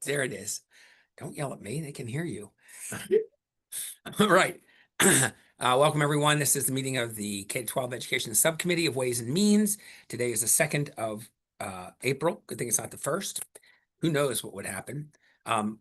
There it is. Don't yell at me. They can hear you. All right. Welcome, everyone. This is the meeting of the K-12 Education Subcommittee of Ways and Means. Today is the 2nd of April. Good thing it's not the 1st. Who knows what would happen?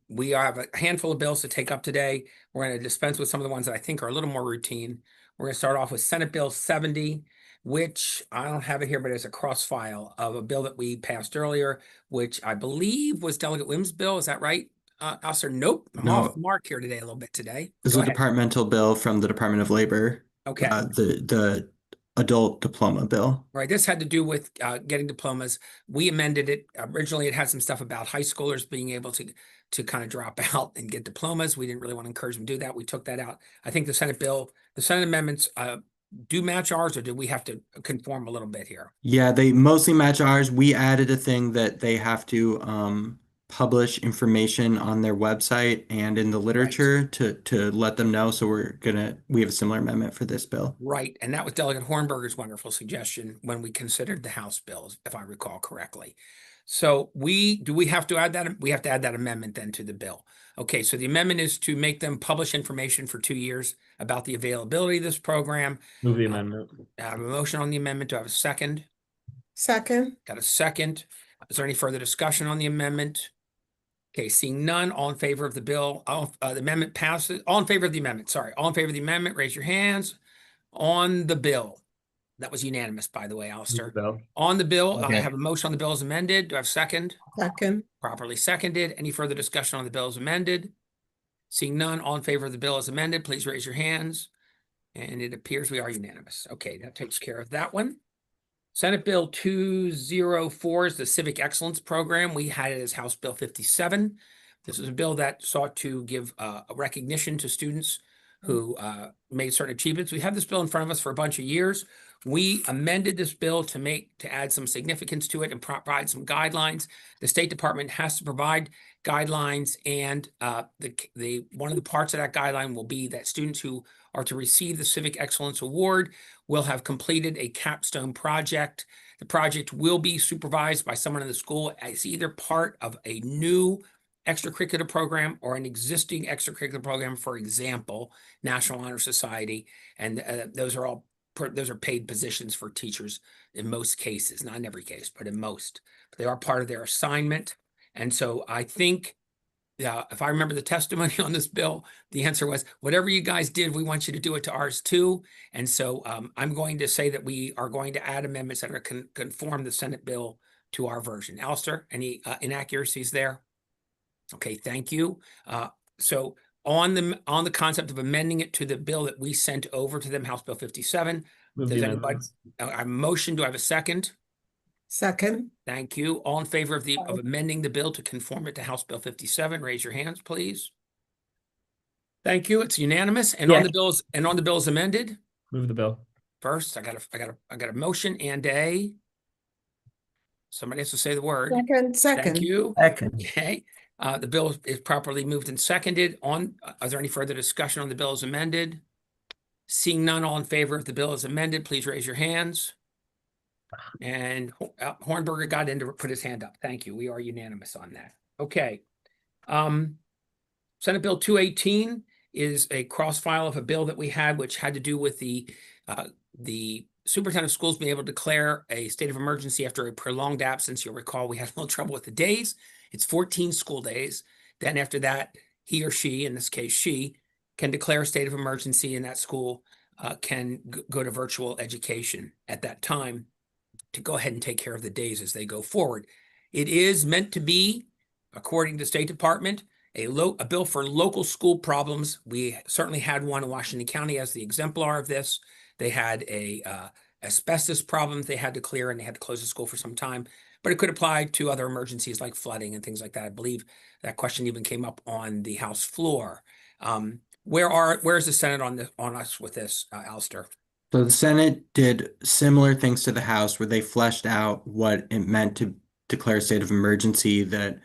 We have a handful of bills to take up today. We're going to dispense with some of the ones that I think are a little more routine. We're going to start off with Senate Bill 70, which I don't have it here, but it's a cross file of a bill that we passed earlier, which I believe was Delegate Wim's bill. Is that right? Alistair, nope. I'm off the mark here today a little bit today. This is a departmental bill from the Department of Labor. Okay. The adult diploma bill. Right. This had to do with getting diplomas. We amended it. Originally, it had some stuff about high schoolers being able to kind of drop out and get diplomas. We didn't really want to encourage them to do that. We took that out. I think the Senate amendments do match ours, or do we have to conform a little bit here? Yeah, they mostly match ours. We added a thing that they have to publish information on their website and in the literature to let them know. So we have a similar amendment for this bill. Right. And that was Delegate Hornberger's wonderful suggestion when we considered the House bills, if I recall correctly. So do we have to add that? We have to add that amendment then to the bill. Okay, so the amendment is to make them publish information for 2 years about the availability of this program. Move the amendment. I have a motion on the amendment. Do I have a second? Second. Got a second. Is there any further discussion on the amendment? Okay, seeing none, all in favor of the bill, the amendment passes. All in favor of the amendment, sorry. All in favor of the amendment, raise your hands. On the bill. That was unanimous, by the way, Alistair. On the bill, Okay. I have a motion on the bill as amended. Do I have a second? Second. Properly seconded. Any further discussion on the bill as amended? Seeing none, all in favor of the bill as amended, please raise your hands. And it appears we are unanimous. Okay, that takes care of that one. Senate Bill 204 is the Civic Excellence Program. We had it as House Bill 57. This is a bill that sought to give a recognition to students who made certain achievements. We have this bill in front of us for a bunch of years. We amended this bill to add some significance to it and provide some guidelines. The State Department has to provide guidelines, and one of the parts of that guideline will be that students who are to receive the Civic Excellence Award will have completed a capstone project. The project will be supervised by someone in the school as either part of a new extracurricular program or an existing extracurricular program, for example, National Honor Society. And those are paid positions for teachers in most cases, not in every case, but in most. But they are part of their assignment. And so I think, if I remember the testimony on this bill, the answer was, whatever you guys did, we want you to do it to ours too. And so I'm going to say that we are going to add amendments that are conform the Senate bill to our version. Alistair, any inaccuracies there? Okay, thank you. So on the concept of amending it to the bill that we sent over to them, House Bill 57, does anybody, I have a motion, do I have a second? Second. Thank you. All in favor of amending the bill to conform it to House Bill 57, raise your hands, please. Thank you. It's unanimous. And on the bills amended. Move the bill. First, I got a motion and somebody has to say the word. Second. Thank you. Second. Okay. The bill is properly moved and seconded. Is there any further discussion on the bill as amended? Seeing none, all in favor of the bill as amended, please raise your hands. And Hornberger got in to put his hand up. Thank you. We are unanimous on that. Okay. Senate Bill 218 is a cross file of a bill that we had, which had to do with the superintendent of schools being able to declare a state of emergency after a prolonged absence. You'll recall we had a little trouble with the days. It's 14 school days. Then after that, he or she, in this case, she, can declare a state of emergency, and that school can go to virtual education at that time to go ahead and take care of the days as they go forward. It is meant to be, according to the State Department, a bill for local school problems. We certainly had one in Washington County as the exemplar of this. They had a asbestos problem they had to clear, and they had to close the school for some time. But it could apply to other emergencies like flooding and things like that. I believe that question even came up on the House floor. Where's the Senate on us with this, Alistair? So the Senate did similar things to the House, where they fleshed out what it meant to declare a state of emergency, that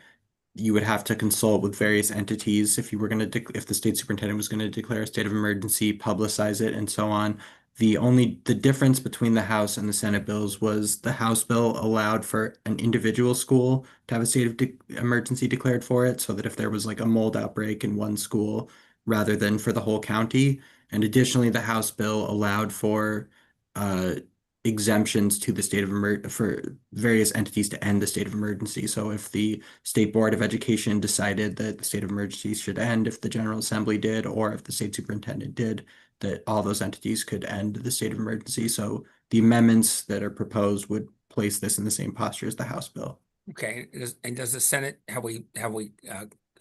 you would have to consult with various entities if you were going to, if the state superintendent was going to declare a state of emergency, publicize it, and so on. The difference between the House and the Senate bills was the House bill allowed for an individual school to have a state of emergency declared for it, so that if there was like a mold outbreak in one school rather than for the whole county. And additionally, the House bill allowed for uh, exemptions to the state of for various entities to end the state of emergency. So if the State Board of Education decided that the state of emergency should end, if the General Assembly did, or if the state superintendent did, that all those entities could end the state of emergency. So the amendments that are proposed would place this in the same posture as the House bill. Okay, and does the Senate, have we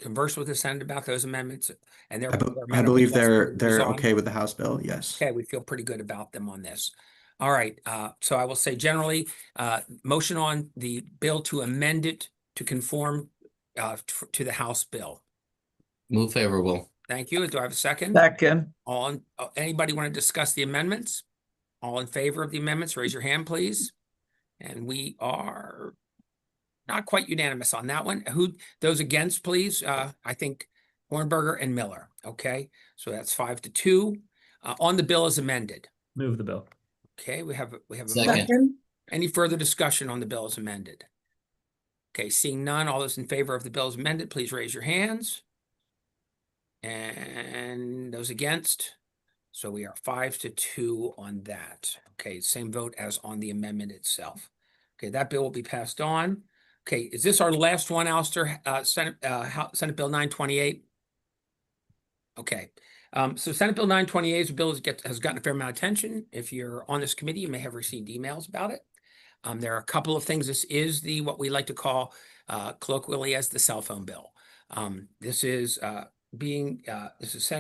conversed with the Senate about those amendments and their I believe they're on? okay with the House bill, yes. Okay, we feel pretty good about them on this. All right, so I will say generally, motion on the bill to amend it to conform to the House bill. Move favorable. Thank you. Do I have a second? Second. Anybody want to discuss the amendments? All in favor of the amendments, raise your hand, please. And we are not quite unanimous on that one. Those against, please? I think Hornberger and Miller. Okay, so that's 5-2. On the bill as amended. Move the bill. Okay, we have a Second. Second. Any further discussion on the bill as amended? Okay, seeing none, all those in favor of the bill as amended, please raise your hands. And those against? So we are 5-2 on that. Okay, same vote as on the amendment itself. Okay, that bill will be passed on. Okay, is this our last one, Alistair? Senate Bill 928? Okay, so Senate Bill 928 is a bill that has gotten a fair amount of attention. If you're on this committee, you may have received emails about it. There are a couple of things. This is what we like to call colloquially as the cell phone bill. This is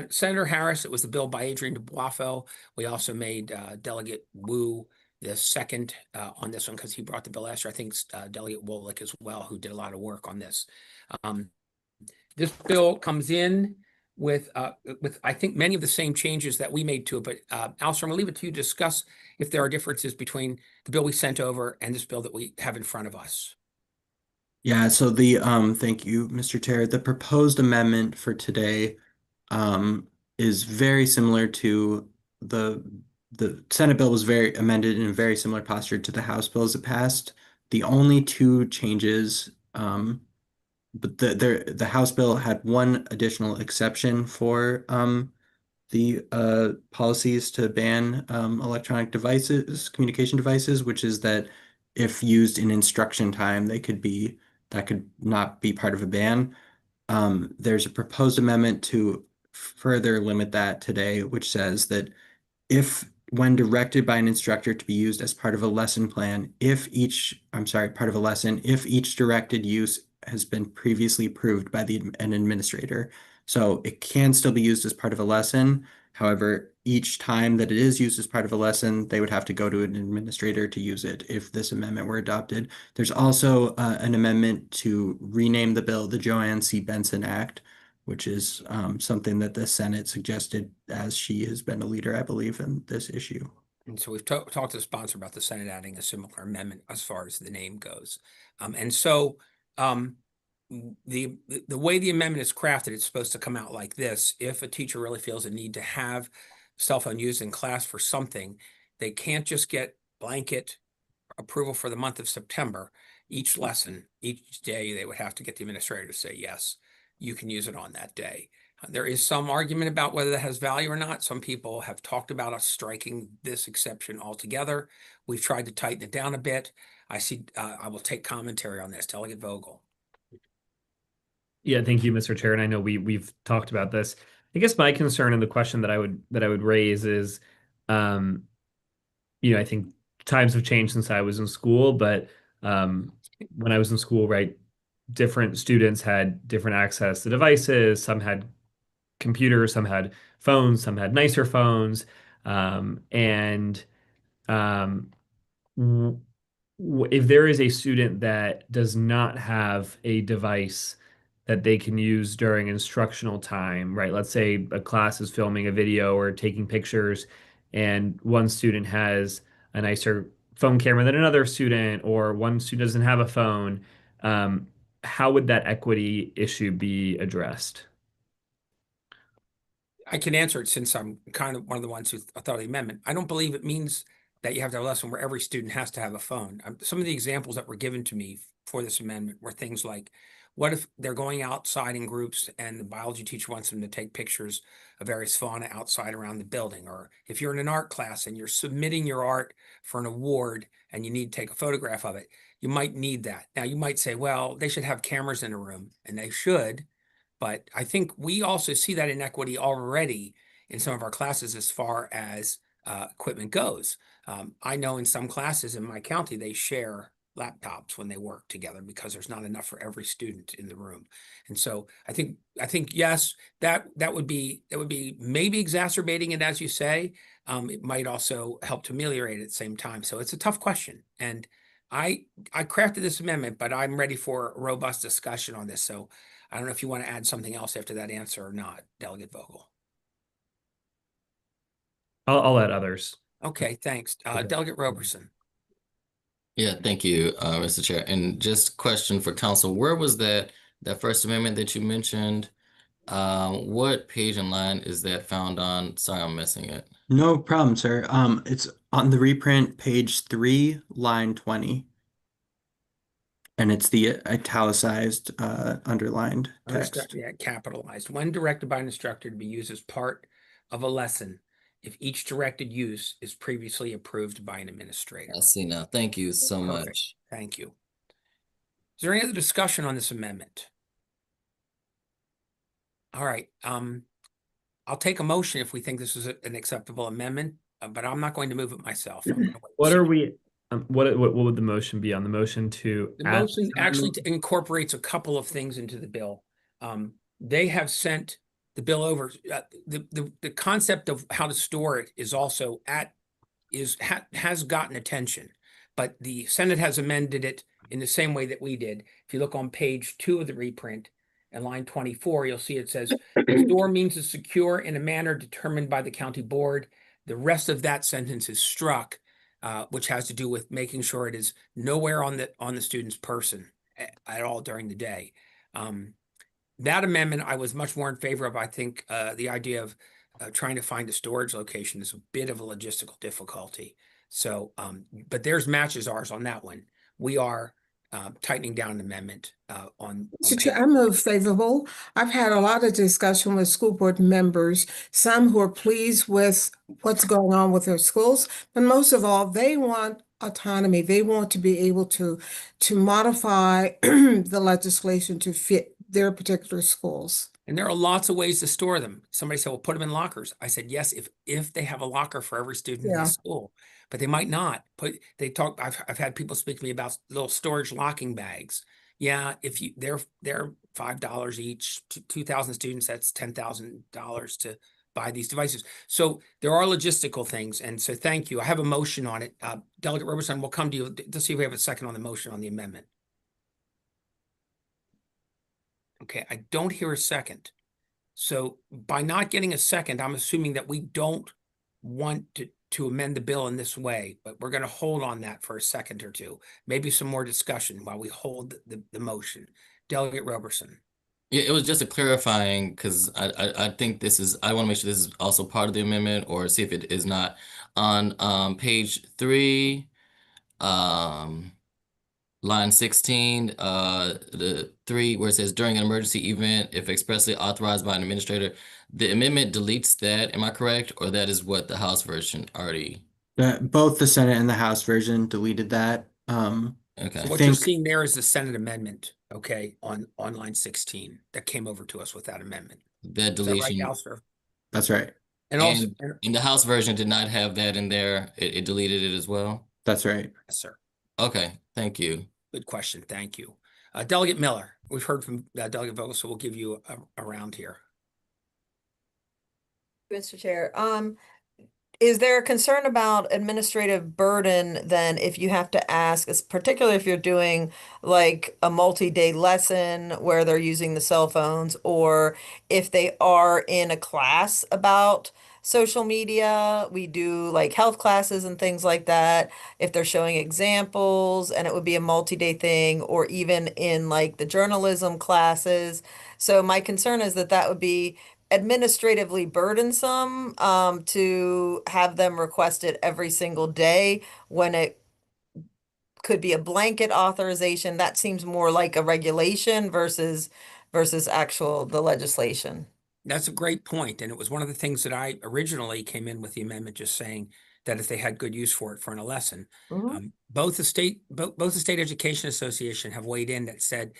Senator Harris. It was the bill by Adrian DeBuafo. We also made Delegate Wu the second on this one because he brought the bill last year. I think Delegate Wolick as well, who did a lot of work on this. This bill comes in with I think many of the same changes that we made to it. But Alistair, I'm gonna leave it to you to discuss if there are differences between the bill we sent over and this bill that we have in front of us. Yeah, so thank you, Mr. Chair. The proposed amendment for today is very similar to the Senate bill was very amended in a very similar posture to the House bill as it passed. The only two changes, but the House bill had one additional exception for the policies to ban electronic devices, communication devices, which is that if used in instruction time, that could not be part of a ban. There's a proposed amendment to further limit that today, which says that if when directed by an instructor to be used as part of a lesson plan, if each directed use has been previously approved by an administrator. So it can still be used as part of a lesson. However, each time that it is used as part of a lesson, they would have to go to an administrator to use it if this amendment were adopted. There's also an amendment to rename the bill the Joanne C. Benson Act, which is something that the Senate suggested, as she has been a leader, I believe, in this issue. And so we've talked to the sponsor about the Senate adding a similar amendment as far as the name goes. And so the way the amendment is crafted, it's supposed to come out like this. If a teacher really feels a need to have cell phone used in class for something, they can't just get blanket approval for the month of September. Each lesson, each day, they would have to get the administrator to say, yes, you can use it on that day. There is some argument about whether that has value or not. Some people have talked about us striking this exception altogether. We've tried to tighten it down a bit. I will take commentary on this. Delegate Vogel. Yeah, thank you, Mr. Chair. And I know we've talked about this. I guess my concern and the question that I would raise is, I think times have changed since I was in school, but when I was in school, right, different students had different access to devices. Some had computers, some had phones, some had nicer phones, and if there is a student that does not have a device that they can use during instructional time, right? Let's say a class is filming a video or taking pictures, and one student has a nicer phone camera than another student, or one student doesn't have a phone. How would that equity issue be addressed? I can answer it since I'm kind of one of the ones who thought of the amendment. I don't believe it means that you have to have a lesson where every student has to have a phone. Some of the examples that were given to me for this amendment were things like, what if they're going outside in groups and the biology teacher wants them to take pictures of various fauna outside around the building? Or if you're in an art class and you're submitting your art for an award and you need to take a photograph of it, you might need that. Now, you might say, well, they should have cameras in a room, and they should. But I think we also see that inequity already in some of our classes as far as equipment goes. I know in some classes in my county, they share laptops when they work together because there's not enough for every student in the room. And so I think yes, that would be maybe exacerbating it, as you say. It might also help to ameliorate it at the same time. So it's a tough question. And I crafted this amendment, but I'm ready for a robust discussion on this. So I don't know if you want to add something else after that answer or not, Delegate Vogel. I'll add others. Okay, thanks. Okay. Delegate Roberson. Yeah, thank you, Mr. Chair. And just question for council, where was that First Amendment that you mentioned? What page and line is that found on? Sorry, I'm missing it. No problem, sir. It's on the reprint, page 3, line 20. And it's the italicized, underlined text. Yeah, capitalized. When directed by an instructor to be used as part of a lesson, if each directed use is previously approved by an administrator. I see now. Thank you so Perfect. much. Thank you. Is there any other discussion on this amendment? All right, I'll take a motion if we think this is an acceptable amendment, but I'm not going to move it myself. I'm gonna wait and What see. are we? What would the motion be on the motion to The add motion actually certain- incorporates a couple of things into the bill. They have sent the bill over. The concept of how to store it is also has gotten attention, but the Senate has amended it in the same way that we did. If you look on page 2 of the reprint and line 24, you'll see it says store means to secure in a manner determined by the county board. The rest of that sentence is struck, which has to do with making sure it is nowhere on the student's person at all during the day. That amendment I was much more in favor of. I think the idea of trying to find a storage location is a bit of a logistical difficulty. So, but theirs matches ours on that one. We are tightening down an amendment on. Mr. Chair, I move favorable. I've had a lot of discussion with school board members, some who are pleased with what's going on with their schools, but most of all, they want autonomy. They want to be able to modify the legislation to fit their particular schools. And there are lots of ways to store them. Somebody said, well, put them in lockers. I said, yes, if they have a locker for every student in the Yeah. school, but they might not. I've had people speak to me about little storage locking bags. Yeah, if they're $5 each, 2,000 students, that's $10,000 to buy these devices. So there are logistical things. And so thank you. I have a motion on it. Delegate Roberson, we'll come to you to see if we have a second on the motion on the amendment. Okay, I don't hear a second. So by not getting a second, I'm assuming that we don't want to amend the bill in this way, but we're going to hold on that for a second or two. Maybe some more discussion while we hold the motion. Delegate Roberson. Yeah, it was just a clarifying because I think I want to make sure this is also part of the amendment or see if it is not. On page 3, line 16, the 3 where it says during an emergency event, if expressly authorized by an administrator, the amendment deletes that. Am I correct? Or that is what the House version already? Both the Senate and the House version deleted that. Okay. So what you're seeing there is the Senate amendment, okay, on line 16 that came over to us with that amendment. That Is that right, deletion. Counselor? That's right. And also, And the House version did not have that in there. It deleted it as well. That's right. yes, sir. Okay, thank you. Good question. Thank you. Delegate Miller, we've heard from Delegate Vogel, so we'll give you a round here. Mr. Chair, is there a concern about administrative burden then if you have to ask, particularly if you're doing like a multi-day lesson where they're using the cell phones, or if they are in a class about social media, we do like health classes and things like that, if they're showing examples and it would be a multi-day thing, or even in like the journalism classes. So my concern is that would be administratively burdensome to have them request it every single day when it could be a blanket authorization? That seems more like a regulation versus actual the legislation. That's a great point, and it was one of the things that I originally came in with the amendment, just saying that if they had good use for it for in a lesson. Both the State Education Association have weighed in that said,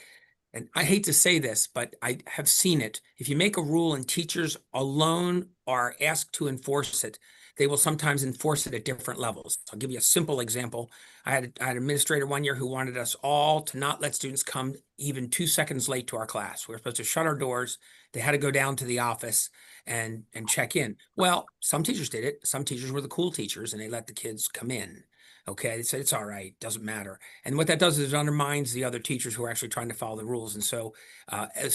and I hate to say this, but I have seen it. If you make a rule and teachers alone are asked to enforce it, they will sometimes enforce it at different levels. I'll give you a simple example. I had an administrator one year who wanted us all to not let students come even 2 seconds late to our class. We were supposed to shut our doors. They had to go down to the office and check in. Well, some teachers did it. Some teachers were the cool teachers and they let the kids come in. Okay, they said it's all right, doesn't matter. And what that does is it undermines the other teachers who are actually trying to follow the rules. And so the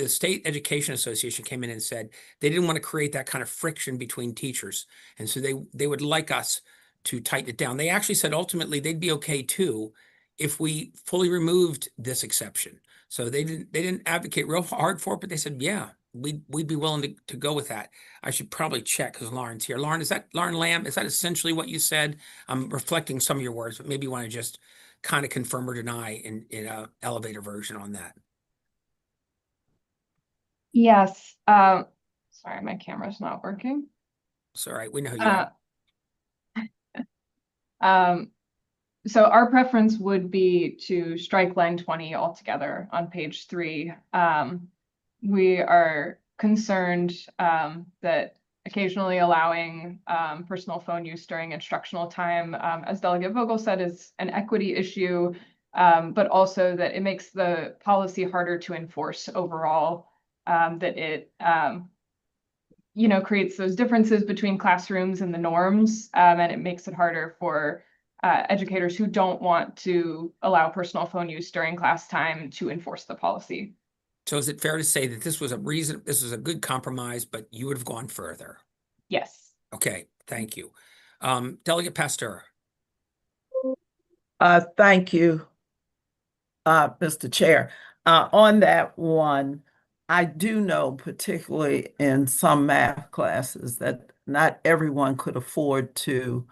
State Education Association came in and said they didn't want to create that kind of friction between teachers. And so they would like us to tighten it down. They actually said ultimately they'd be okay too if we fully removed this exception. So they didn't advocate real hard for it, but they said, yeah, we'd be willing to go with that. I should probably check because Lauren's here. Lauren Lamb? Is that essentially what you said? I'm reflecting some of your words, but maybe you want to just kind of confirm or deny in a elevator version on that. Yes. Sorry, my camera's not working. It's all right. We know who you are. So our preference would be to strike line 20 altogether on page 3. We are concerned that occasionally allowing personal phone use during instructional time, as Delegate Vogel said, is an equity issue, but also that it makes the policy harder to enforce overall, that it creates those differences between classrooms and the norms, and it makes it harder for educators who don't want to allow personal phone use during class time to enforce the policy. So is it fair to say that this was a good compromise, but you would have gone further? Yes. Okay, thank you. Delegate Pasteur. Thank you, Mr. Chair. On that one, I do know, particularly in some math classes, that not everyone could afford to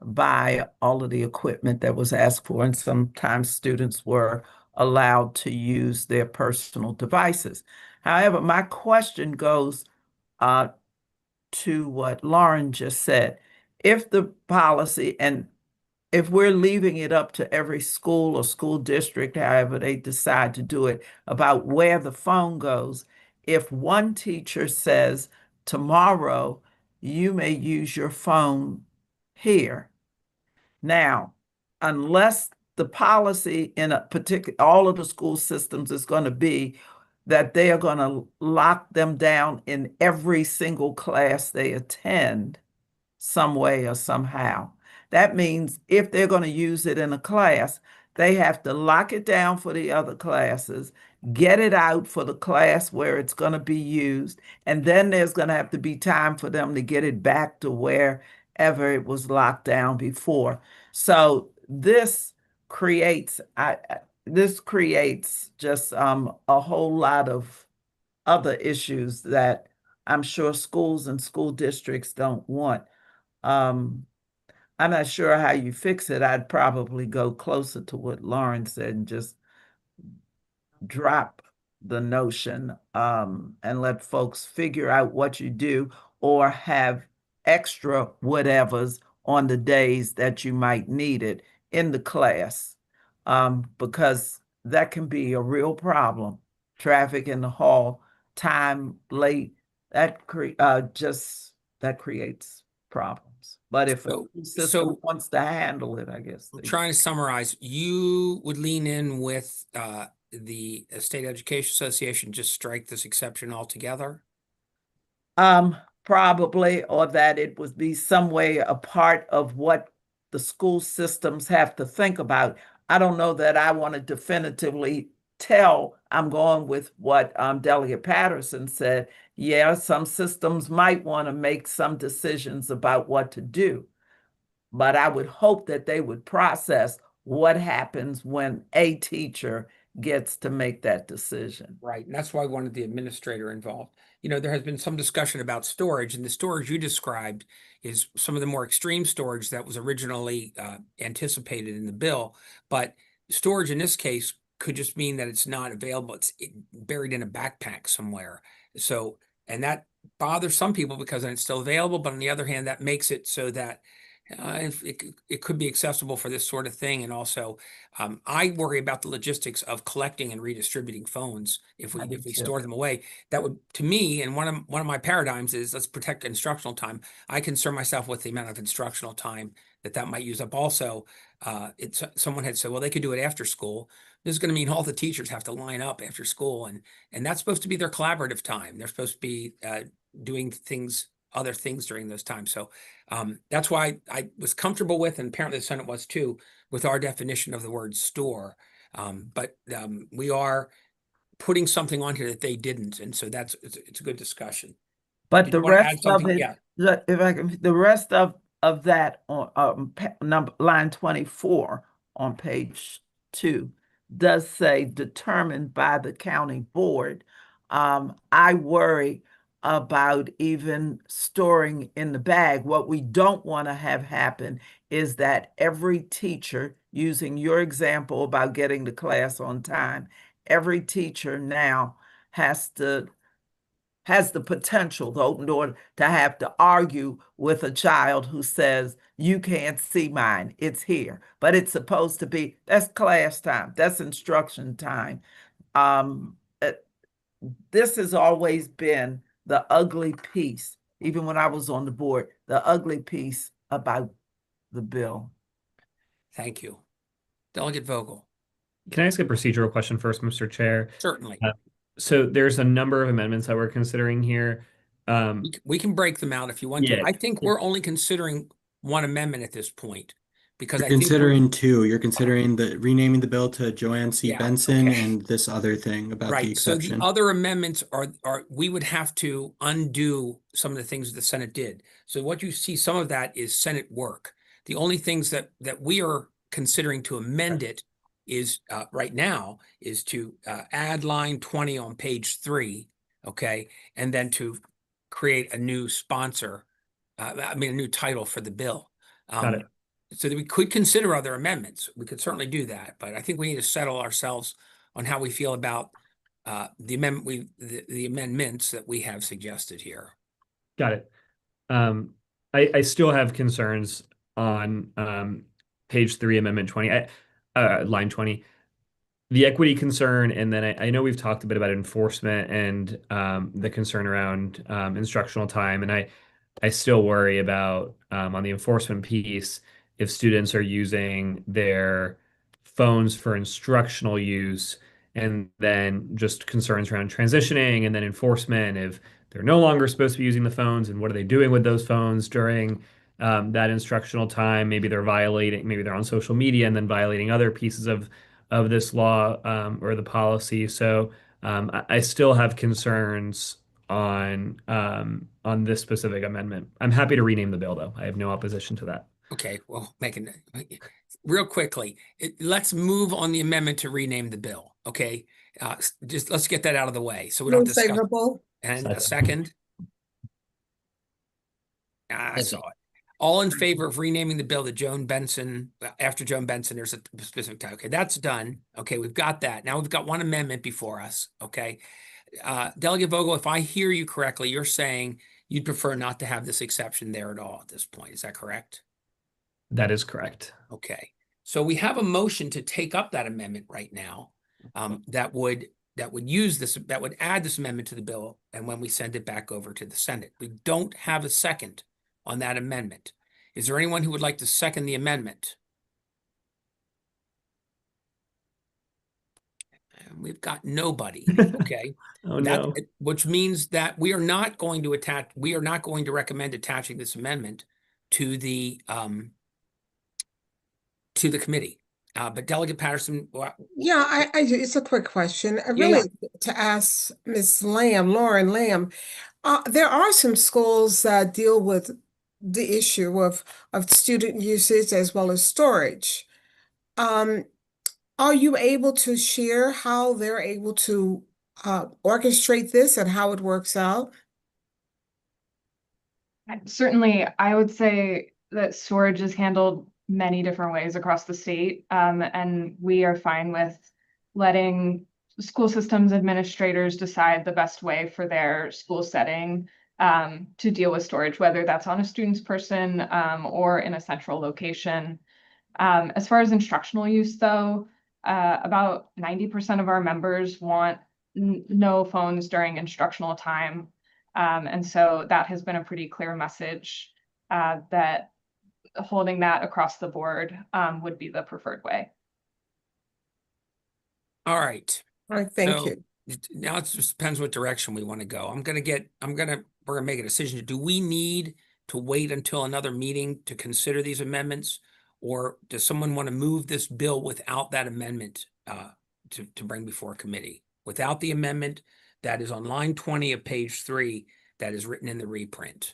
buy all of the equipment that was asked for, and sometimes students were allowed to use their personal devices. However, my question goes to what Lauren just said. If the policy, and if we're leaving it up to every school or school district, however they decide to do it, about where the phone goes, if one teacher says, tomorrow, you may use your phone here. Now, unless the policy in a particular, all of the school systems is going to be that they are going to lock them down in every single class they attend some way or somehow. That means if they're going to use it in a class, they have to lock it down for the other classes, get it out for the class where it's going to be used, and then there's going to have to be time for them to get it back to wherever it was locked down before. So this creates just a whole lot of other issues that I'm sure schools and school districts don't want. I'm not sure how you fix it. I'd probably go closer to what Lauren said and just drop the notion and let folks figure out what you do, or have extra whatevers on the days that you might need it in the class, because that can be a real problem. Traffic in the hall, time late, that creates problems. But if a system wants to handle it, I guess. Trying to summarize, you would lean in with the State Education Association, just strike this exception altogether? Probably, or that it would be some way a part of what the school systems have to think about. I don't know that I want to definitively tell. I'm going with what Delegate Patterson said. Yeah, some systems might want to make some decisions about what to do, but I would hope that they would process what happens when a teacher gets to make that decision. Right, and that's why I wanted the administrator involved. You know, there has been some discussion about storage, and the storage you described is some of the more extreme storage that was originally anticipated in the bill. But storage in this case could just mean that it's not available. It's buried in a backpack somewhere. So, and that bothers some people because then it's still available. But on the other hand, that makes it so that it could be accessible for this sort of thing. And also, I worry about the logistics of collecting and redistributing phones if I do we too. store them away. That would, to me, and one of my paradigms is let's protect instructional time. I concern myself with the amount of instructional time that might use up. Also, someone had said, well, they could do it after school. This is going to mean all the teachers have to line up after school, and that's supposed to be their collaborative time. They're supposed to be doing other things during those times. So that's why I was comfortable with, and apparently the Senate was too, with our definition of the word store. But we are putting something on here that they didn't, and so it's a good discussion. But Did the you want to add rest of something? it, Yeah. if I can, the rest of that on line 24 on page 2 does say determined by the county board. I worry about even storing in the bag. What we don't want to have happen is that every teacher, using your example about getting to class on time, every teacher now has the potential, the open door, to have to argue with a child who says, you can't see mine, it's here. But it's supposed to be, that's class time, that's instruction time. This has always been the ugly piece, even when I was on the board, the ugly piece about the bill. Thank you. Delegate Vogel. Can I ask a procedural question first, Mr. Chair? Certainly. So there's a number of amendments that we're considering here. We can break them out if you want to. Yeah. I think we're only considering one amendment at this point because You're I think considering two. You're considering renaming the bill to Joanne C. Yeah, Benson okay. and this other thing about the right. So the exception. other amendments are we would have to undo some of the things the Senate did. So what you see, some of that is Senate work. The only things that we are considering to amend it is right now is to add line 20 on page 3, okay, and then to create a new sponsor, a new title for the bill. Got it. So that we could consider other amendments. We could certainly do that, but I think we need to settle ourselves on how we feel about the amendments that we have suggested here. Got it. I still have concerns on page 3, amendment 20, line 20. The equity concern, and then I know we've talked a bit about enforcement and the concern around instructional time, and I still worry about on the enforcement piece, if students are using their phones for instructional use, and then just concerns around transitioning and then enforcement if they're no longer supposed to be using the phones, and what are they doing with those phones during that instructional time? Maybe they're on social media and then violating other pieces of this law or the policy. So I still have concerns on this specific amendment. I'm happy to rename the bill, though. I have no opposition to that. Okay, well, real quickly, let's move on the amendment to rename the bill. Okay, just let's get that out of the way so we don't Move discuss. favorable. And a Second. second. I saw it. All in favor of renaming the bill to Joan Benson, after Joan Benson, there's a specific time. Okay, that's done. Okay, we've got that. Now we've got one amendment before us. Okay. Delegate Vogel, if I hear you correctly, you're saying you'd prefer not to have this exception there at all at this point. Is that correct? That is correct. Okay. So we have a motion to take up that amendment right now that would add this amendment to the bill, and when we send it back over to the Senate. We don't have a second on that amendment. Is there anyone who would like to second the amendment? And we've got nobody. Okay. Oh, no. Which means that we are not going to recommend attaching this amendment to the committee. But Delegate Patterson, Yeah, it's a quick question. I Yeah, really to ask Ms. Lauren Lamb. There are some schools that deal with the issue of student usage as well as storage. Are you able to share how they're able to orchestrate this and how it works out? Certainly, I would say that storage is handled many different ways across the state, and we are fine with letting school systems administrators decide the best way for their school setting to deal with storage, whether that's on a student's person or in a central location. As far as instructional use, though, about 90% of our members want no phones during instructional time. And so that has been a pretty clear message that holding that across the board would be the preferred way. All right. All right, thank So you. now it just depends what direction we want to go. we're gonna make a decision. Do we need to wait until another meeting to consider these amendments? Or does someone want to move this bill without that amendment to bring before committee? Without the amendment that is on line 20 of page 3 that is written in the reprint.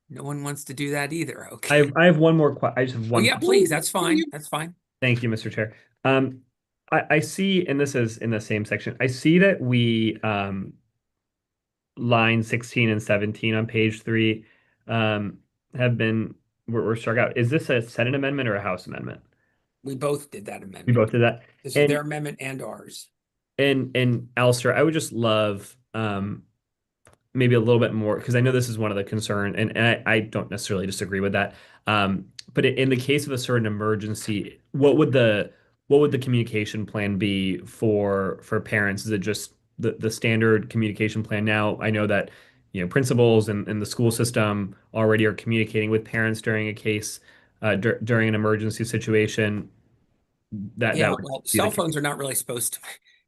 No one wants to do that either. Okay. I have one more I just have Oh one. yeah, please. That's fine. That's fine. Thank you, Mr. Chair. I see, and this is in the same section, I see that we line 16 and 17 on page 3 have been were struck out. Is this a Senate amendment or a House amendment? We both did that amendment. We both did that. This is their amendment and ours. And Alistair, I would just love maybe a little bit more, because I know this is one of the concern, and I don't necessarily disagree with that. But in the case of a certain emergency, what would the communication plan be for parents? Is it just the standard communication plan now? I know that principals and the school system already are communicating with parents during a case during an emergency situation. Yeah, Would well, be the cell case. phones are not really supposed to,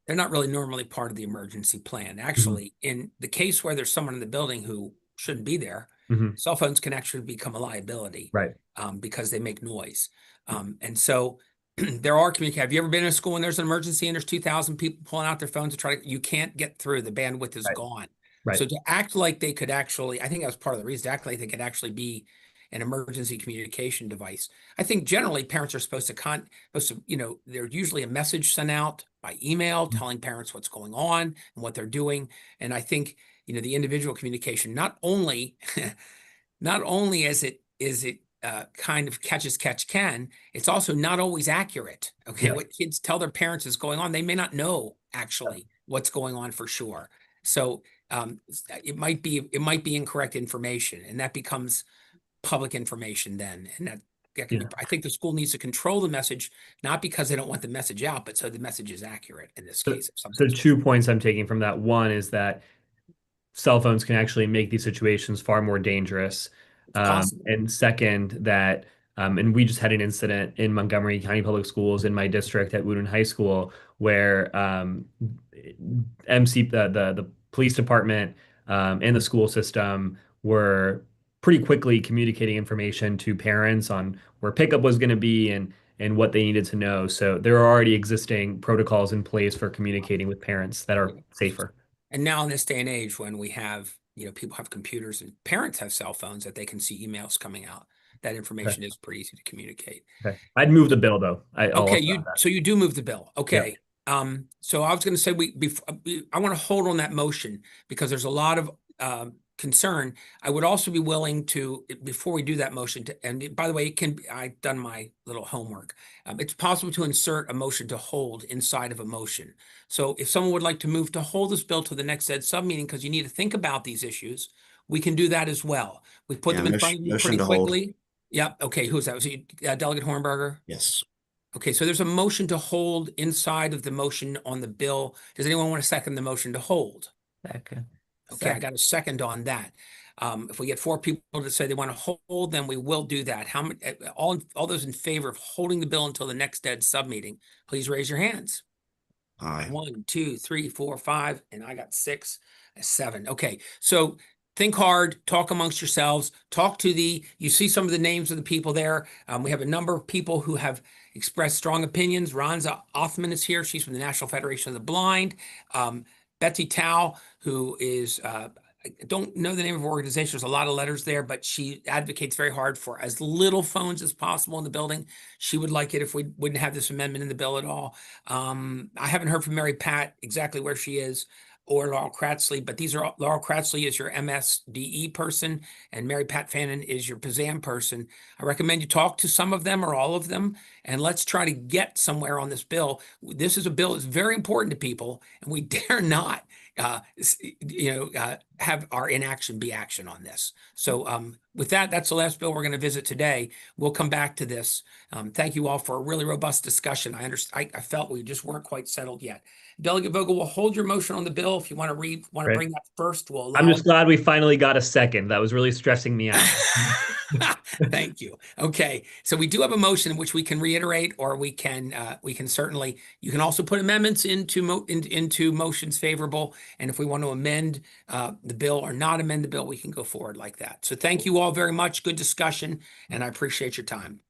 they're not really normally part of the emergency plan. Actually, in the case where there's someone in the building who shouldn't be there, cell phones can actually become a liability, Right. Because they make noise. And so there are communications. Have you ever been in a school when there's an emergency and there's 2,000 people pulling out their phones to try to, you can't get through, the bandwidth is Right. gone. Right. So to act like they could actually, I think that was part of the reason, to act like they could actually be an emergency communication device. I think generally parents are supposed to there's usually a message sent out by email telling parents what's going on and what they're doing. And I think, the individual communication, not only is it kind of catch can, it's also not always accurate. Okay. Yeah. What kids tell their parents is going on, they may not know actually what's going on for sure. So it might be incorrect information, and that becomes public information then. And that can be, I think the school needs to control the message, not because they don't want the message out, but so the message is accurate in this case. So 2 points I'm taking from that. One is that cell phones can actually make these situations far more dangerous. And second, that and we just had an incident in Montgomery County Public Schools in my district at Woodin High School where the police department and the school system were pretty quickly communicating information to parents on where pickup was going to be and what they needed to know. So there are already existing protocols in place for communicating with parents that are safer. And now in this day and age, when we have, people have computers and parents have cell phones that they can see emails coming out, that information is pretty easy to communicate. Okay. I'd move the bill though. So you do move the bill. Okay. Yeah. So I was going to say I want to hold on that motion because there's a lot of concern. I would also be willing to, before we do that motion, and by the way, I've done my little homework. It's possible to insert a motion to hold inside of a motion. So if someone would like to move to hold this bill to the next Ed sub meeting, because you need to think about these issues, we can do that as well. We put them in front of you pretty quickly. Yep. Okay. Who's that? Was he Delegate Hornberger? Yes. Okay. So there's a motion to hold inside of the motion on the bill. Does anyone want to second the motion to hold? Second. Okay, I got a second on that. If we get 4 people to say they want to hold, then we will do that. How many? All those in favor of holding the bill until the next Ed sub meeting, please raise your hands. Aye. 1, 2, 3, 4, 5, and I got 6, 7. Okay, so think hard, talk amongst yourselves, you see some of the names of the people there. We have a number of people who have expressed strong opinions. Ronza Othman is here. She's from the National Federation of the Blind. Betsy Tao, who is I don't know the name of her organization. There's a lot of letters there, but she advocates very hard for as little phones as possible in the building. She would like it if we wouldn't have this amendment in the bill at all. I haven't heard from Mary Pat exactly where she is, or Laurel Kratzley, but Laurel Kratzley is your MSDE person, and Mary Pat Fannin is your PZAM person. I recommend you talk to some of them or all of them, and let's try to get somewhere on this bill. This is a bill that's very important to people, and we dare not have our inaction be action on this. So with that, that's the last bill we're going to visit today. We'll come back to this. Thank you all for a really robust discussion. I felt we just weren't quite settled yet. Delegate Vogel will hold your motion on the bill. If you want to Great. bring that first, we'll allow I'm just it. glad we finally got a second. That was really stressing me out. Thank you. Okay, so we do have a motion which we can reiterate, or we can certainly, you can also put amendments into motions favorable, and if we want to amend the bill or not amend the bill, we can go forward like that. So thank you all very much. Good discussion, and I appreciate your time.